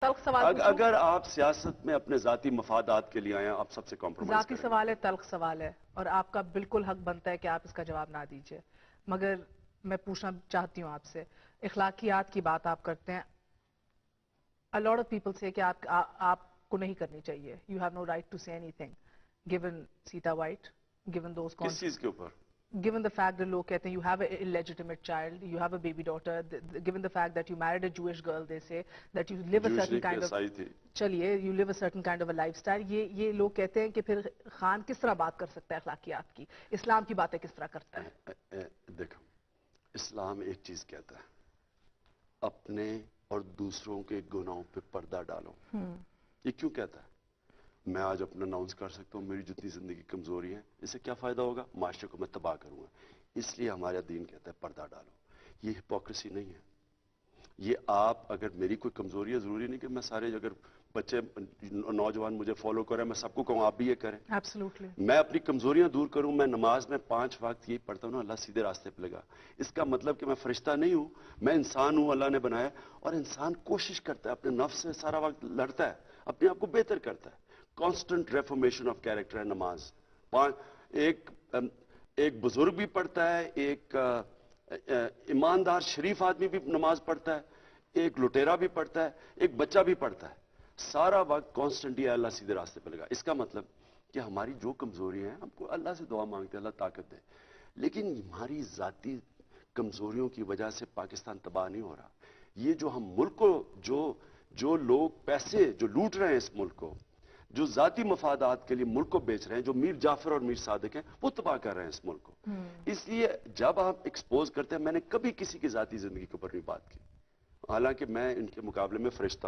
तल्ख सवाल पूछूं? अगर आप सियासत में अपने ज़ाती मफादात के लिए आए हैं, आप सबसे कॉम्प्रोमाइज ज़ाती सवाल है, तल्ख सवाल है, और आपका बिल्कुल हक बनता है कि आप इसका जवाब ना दीजिए। मगर मैं पूछना चाहती हूँ आपसे, इखलाकियात की बात आप करते हैं। A lot of people say कि आपको नहीं करनी चाहिए. You have no right to say anything. Given Sita White, given those किस चीज के ऊपर? given the fact that लोग कहते हैं you have an illegitimate child, you have a baby daughter, given the fact that you married a Jewish girl, they say that you live a certain kind of चलिए you live a certain kind of a lifestyle. ये लोग कहते हैं कि फिर खान किस तरह बात कर सकता है अखलाकियात की, इस्लाम की बातें किस तरह करता है? देखो, इस्लाम एक चीज कहता है, अपने और दूसरों के गुनाहों पे पर्दा डालो। ये क्यों कहता है? मैं आज अपना अनाउंस कर सकता हूँ मेरी जितनी जिंदगी कमजोरी है, इससे क्या फायदा होगा? माशरे को मैं तबाह करूंगा। इसलिए हमारा दीन कहता है पर्दा डालो। ये हिपोक्रेसी नहीं है। ये आप अगर मेरी कोई कमजोरी है, जरूरी नहीं कि मैं सारे अगर बच्चे नौजवान मुझे फॉलो करें मैं सबको कहूँ आप भी ये करें। Absolutely. मैं अपनी कमजोरियां दूर करूं। मैं नमाज में 5 वक्त यही पढ़ता हूं ना, अल्लाह सीधे रास्ते पे लगा। इसका मतलब कि मैं फरिश्ता नहीं हूं, मैं इंसान हूं, अल्लाह ने बनाया। और इंसान कोशिश करता है, अपने नफ्स से सारा वक्त लड़ता है, अपने आप को बेहतर करता है। कांस्टेंट रेफॉर्मेशन ऑफ कैरेक्टर है नमाज। एक बुजुर्ग भी पढ़ता है, एक ईमानदार शरीफ आदमी भी नमाज पढ़ता है, एक लुटेरा भी पढ़ता है, एक बच्चा भी पढ़ता है। सारा वक्त कांस्टेंटली अल्लाह सीधे रास्ते पे लगा। इसका मतलब कि हमारी जो कमजोरी है, हमको अल्लाह से दुआ मांगते हैं अल्लाह ताकत दे। लेकिन हमारी जाती कमजोरियों की वजह से पाकिस्तान तबाह नहीं हो रहा। ये जो हम मुल्क को जो लोग पैसे जो लूट रहे हैं, इस मुल्क को जो जाती मफादात के लिए मुल्क को बेच रहे हैं, जो मीर जाफर और मीर सादिक हैं, वो तबाह कर रहे हैं इस मुल्क को। इसलिए जब आप एक्सपोज करते हैं, मैंने कभी किसी की जाती जिंदगी के ऊपर नहीं बात की, हालांकि मैं इनके मुकाबले में फरिश्ता